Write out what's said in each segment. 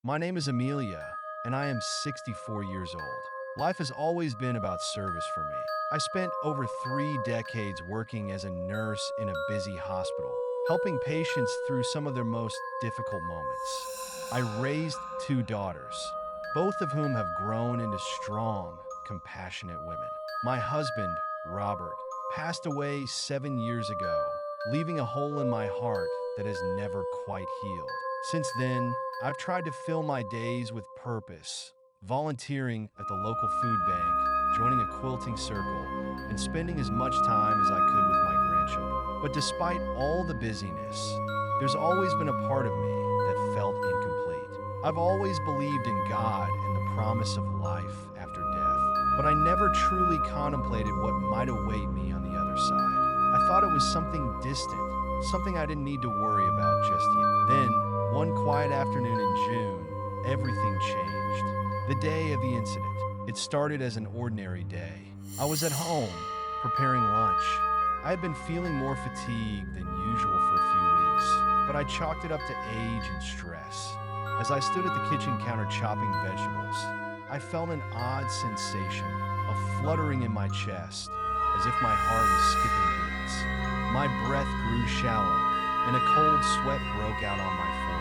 My name is Amelia, and I am 64 years old. Life has always been about service for me. I spent over 3 decades working as a nurse in a busy hospital, helping patients through some of their most difficult moments. I raised two daughters, both of whom have grown into strong, compassionate women. My husband, Robert, passed away 7 years ago, leaving a hole in my heart that has never quite healed. Since then, I've tried to fill my days with purpose, volunteering at the local food bank, joining a quilting circle, and spending as much time as I could with my grandchildren. But despite all the busyness, there's always been a part of me that felt incomplete. I've always believed in God and the promise of life after death, but I never truly contemplated what might await me on the other side. I thought it was something distant, something I didn't need to worry about just yet. Then, one quiet afternoon in June, everything changed. The day of the incident. It started as an ordinary day. I was at home, preparing lunch. I had been feeling more fatigued than usual for a few weeks, but I chalked it up to age and stress. As I stood at the kitchen counter chopping vegetables, I felt an odd sensation, a fluttering in my chest, as if my heart was skipping beats. My breath grew shallow, and a cold sweat broke out on my forehead.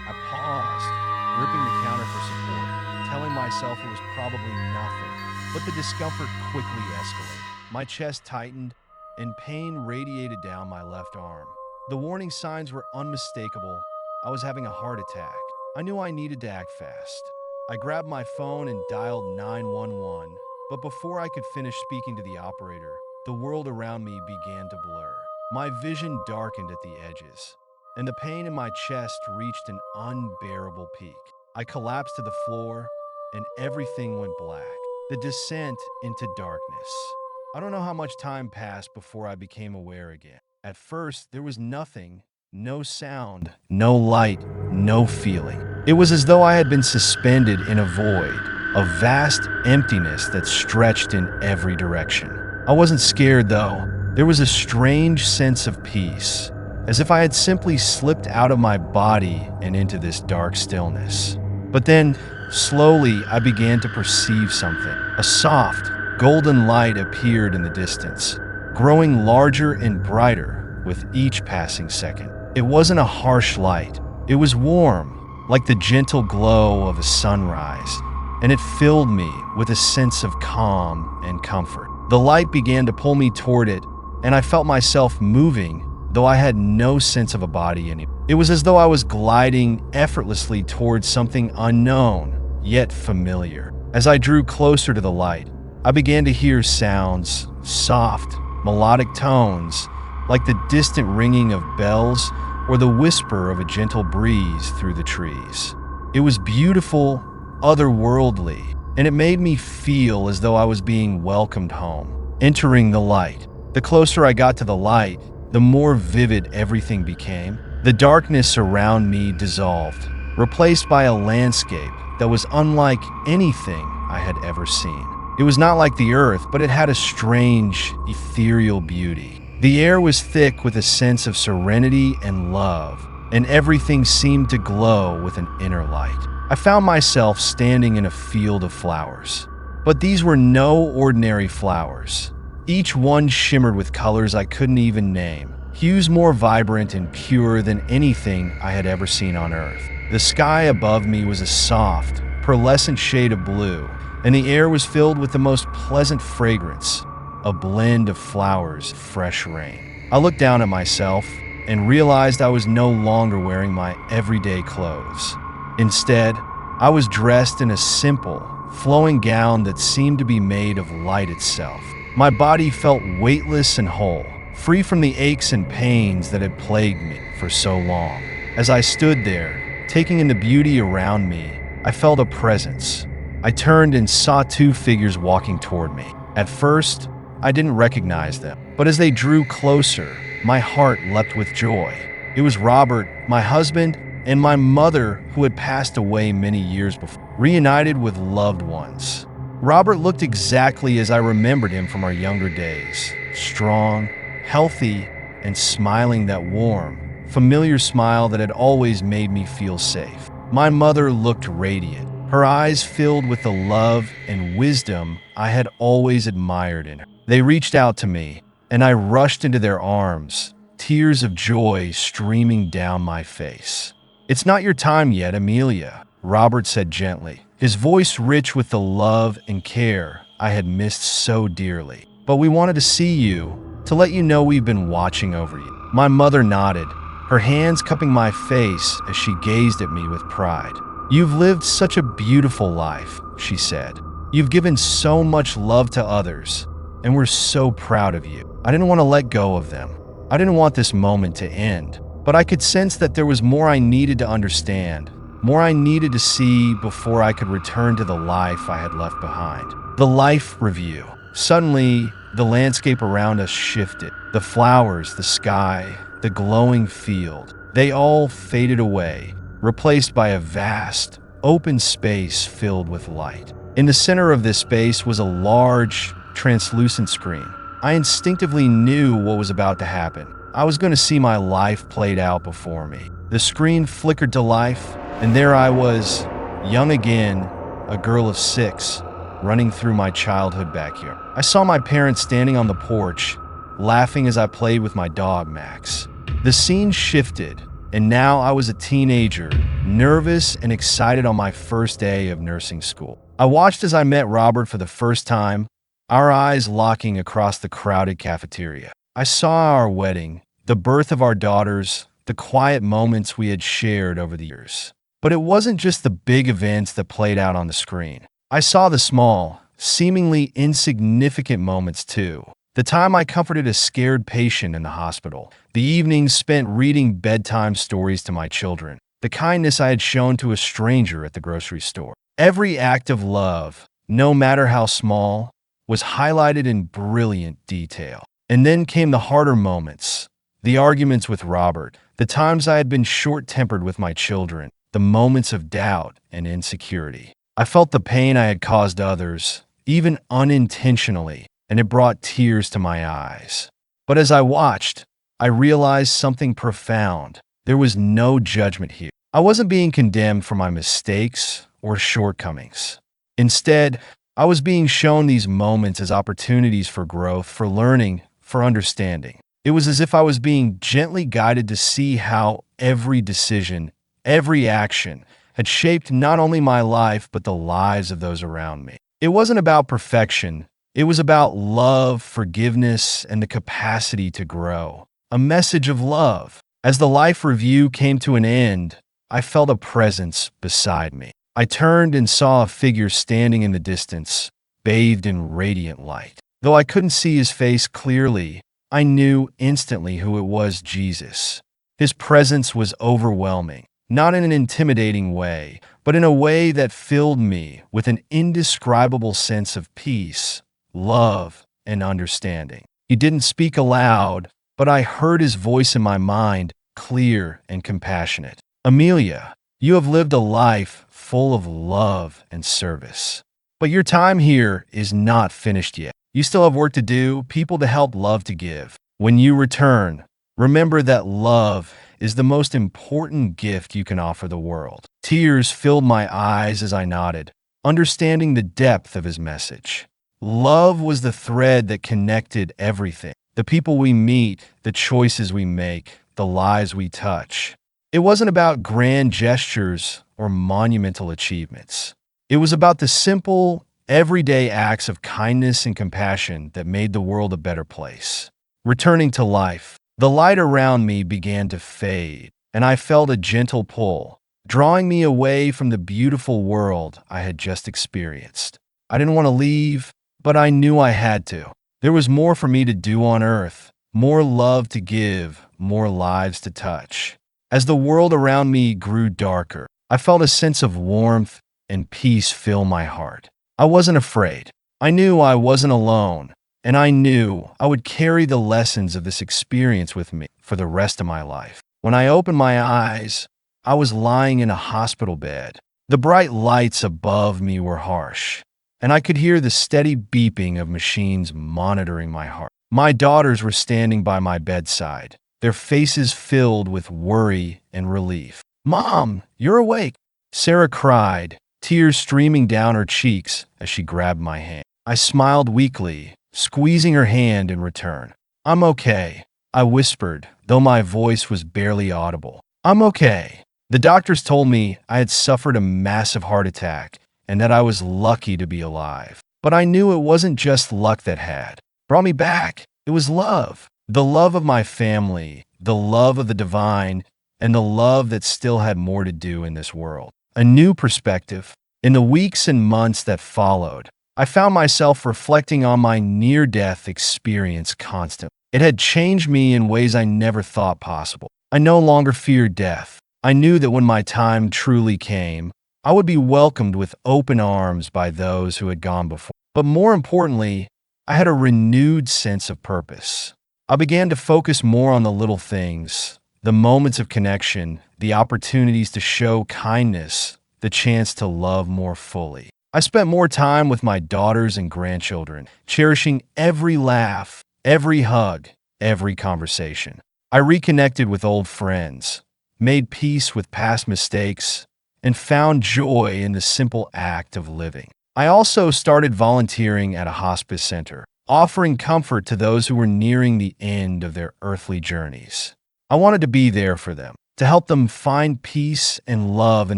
I paused, gripping the counter for support, telling myself it was probably nothing. But the discomfort quickly escalated. My chest tightened, and pain radiated down my left arm. The warning signs were unmistakable. I was having a heart attack. I knew I needed to act fast. I grabbed my phone and dialed 911, but before I could finish speaking to the operator, the world around me began to blur. My vision darkened at the edges, and the pain in my chest reached an unbearable peak. I collapsed to the floor, and everything went black. The descent into darkness. I don't know how much time passed before I became aware again. At first, there was nothing, no sound, no light, no feeling. It was as though I had been suspended in a void, a vast emptiness that stretched in every direction. I wasn't scared though. There was a strange sense of peace, as if I had simply slipped out of my body and into this dark stillness. But then, slowly, I began to perceive something. A soft, golden light appeared in the distance, growing larger and brighter with each passing second. It wasn't a harsh light. It was warm, like the gentle glow of a sunrise, and it filled me with a sense of calm and comfort. The light began to pull me toward it, and I felt myself moving, though I had no sense of a body anymore. It was as though I was gliding effortlessly towards something unknown, yet familiar. As I drew closer to the light, I began to hear sounds, soft, melodic tones, like the distant ringing of bells or the whisper of a gentle breeze through the trees. It was beautiful, otherworldly, and it made me feel as though I was being welcomed home. Entering the light. The closer I got to the light, the more vivid everything became. The darkness around me dissolved, replaced by a landscape that was unlike anything I had ever seen. It was not like the earth, but it had a strange, ethereal beauty. The air was thick with a sense of serenity and love, and everything seemed to glow with an inner light. I found myself standing in a field of flowers. But these were no ordinary flowers. Each one shimmered with colors I couldn't even name, hues more vibrant and pure than anything I had ever seen on Earth. The sky above me was a soft, pearlescent shade of blue, and the air was filled with the most pleasant fragrance, a blend of flowers, fresh rain. I looked down at myself and realized I was no longer wearing my everyday clothes. Instead, I was dressed in a simple, flowing gown that seemed to be made of light itself. My body felt weightless and whole, free from the aches and pains that had plagued me for so long. As I stood there, taking in the beauty around me, I felt a presence. I turned and saw two figures walking toward me. At first, I didn't recognize them, but as they drew closer, my heart leapt with joy. It was Robert, my husband, and my mother, who had passed away many years before, reunited with loved ones. Robert looked exactly as I remembered him from our younger days, strong, healthy, and smiling that warm, familiar smile that had always made me feel safe. My mother looked radiant, her eyes filled with the love and wisdom I had always admired in her. They reached out to me, and I rushed into their arms, tears of joy streaming down my face. "It's not your time yet, Amelia," Robert said gently, his voice rich with the love and care I had missed so dearly. "But we wanted to see you, to let you know we've been watching over you." My mother nodded, her hands cupping my face as she gazed at me with pride. "You've lived such a beautiful life," she said. "You've given so much love to others, and we're so proud of you." I didn't want to let go of them. I didn't want this moment to end, but I could sense that there was more I needed to understand, more I needed to see before I could return to the life I had left behind. The life review. Suddenly, the landscape around us shifted. The flowers, the sky, the glowing field, they all faded away, replaced by a vast, open space filled with light. In the center of this space was a large, translucent screen. I instinctively knew what was about to happen. I was going to see my life played out before me. The screen flickered to life, and there I was, young again, a girl of 6, running through my childhood backyard. I saw my parents standing on the porch, laughing as I played with my dog, Max. The scene shifted, and now I was a teenager, nervous and excited on my first day of nursing school. I watched as I met Robert for the first time, our eyes locking across the crowded cafeteria. I saw our wedding, the birth of our daughters, the quiet moments we had shared over the years. But it wasn't just the big events that played out on the screen. I saw the small, seemingly insignificant moments too. The time I comforted a scared patient in the hospital, the evenings spent reading bedtime stories to my children, the kindness I had shown to a stranger at the grocery store. Every act of love, no matter how small, was highlighted in brilliant detail. And then came the harder moments, the arguments with Robert, the times I had been short-tempered with my children, the moments of doubt and insecurity. I felt the pain I had caused others, even unintentionally, and it brought tears to my eyes. But as I watched, I realized something profound. There was no judgment here. I wasn't being condemned for my mistakes or shortcomings. Instead, I was being shown these moments as opportunities for growth, for learning, for understanding. It was as if I was being gently guided to see how every decision, every action, had shaped not only my life, but the lives of those around me. It wasn't about perfection. It was about love, forgiveness, and the capacity to grow. A message of love. As the life review came to an end, I felt a presence beside me. I turned and saw a figure standing in the distance, bathed in radiant light. Though I couldn't see his face clearly, I knew instantly who it was: Jesus. His presence was overwhelming. Not in an intimidating way, but in a way that filled me with an indescribable sense of peace, love, and understanding. He didn't speak aloud, but I heard his voice in my mind, clear and compassionate. "Amelia, you have lived a life full of love and service. But your time here is not finished yet. You still have work to do, people to help, love to give. When you return, remember that love is the most important gift you can offer the world." Tears filled my eyes as I nodded, understanding the depth of his message. Love was the thread that connected everything. The people we meet, the choices we make, the lives we touch. It wasn't about grand gestures or monumental achievements. It was about the simple, everyday acts of kindness and compassion that made the world a better place. Returning to life, the light around me began to fade, and I felt a gentle pull, drawing me away from the beautiful world I had just experienced. I didn't want to leave, but I knew I had to. There was more for me to do on earth, more love to give, more lives to touch. As the world around me grew darker, I felt a sense of warmth and peace fill my heart. I wasn't afraid. I knew I wasn't alone, and I knew I would carry the lessons of this experience with me for the rest of my life. When I opened my eyes, I was lying in a hospital bed. The bright lights above me were harsh, and I could hear the steady beeping of machines monitoring my heart. My daughters were standing by my bedside, their faces filled with worry and relief. "Mom, you're awake." Sarah cried, tears streaming down her cheeks as she grabbed my hand. I smiled weakly, squeezing her hand in return. I'm okay, I whispered, though my voice was barely audible. I'm okay. The doctors told me I had suffered a massive heart attack and that I was lucky to be alive. But I knew it wasn't just luck that had brought me back. It was love. The love of my family, the love of the divine, and the love that still had more to do in this world. A new perspective. In the weeks and months that followed, I found myself reflecting on my near-death experience constantly. It had changed me in ways I never thought possible. I no longer feared death. I knew that when my time truly came, I would be welcomed with open arms by those who had gone before. But more importantly, I had a renewed sense of purpose. I began to focus more on the little things, the moments of connection, the opportunities to show kindness, the chance to love more fully. I spent more time with my daughters and grandchildren, cherishing every laugh, every hug, every conversation. I reconnected with old friends, made peace with past mistakes, and found joy in the simple act of living. I also started volunteering at a hospice center, offering comfort to those who were nearing the end of their earthly journeys. I wanted to be there for them, to help them find peace and love in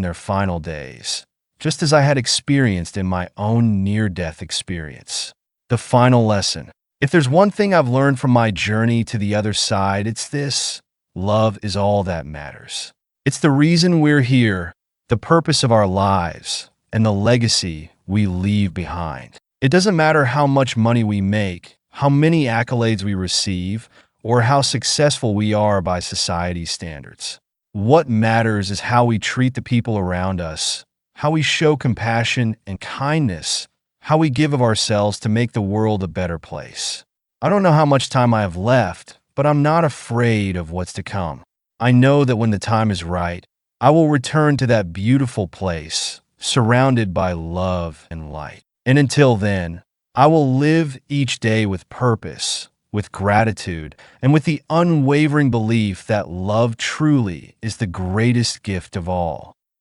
their final days, just as I had experienced in my own near-death experience. The final lesson. If there's one thing I've learned from my journey to the other side, it's this: love is all that matters. It's the reason we're here, the purpose of our lives, and the legacy we leave behind. It doesn't matter how much money we make, how many accolades we receive, or how successful we are by society's standards. What matters is how we treat the people around us, how we show compassion and kindness, how we give of ourselves to make the world a better place. I don't know how much time I have left, but I'm not afraid of what's to come. I know that when the time is right, I will return to that beautiful place, surrounded by love and light. And until then, I will live each day with purpose, with gratitude, and with the unwavering belief that love truly is the greatest gift of all.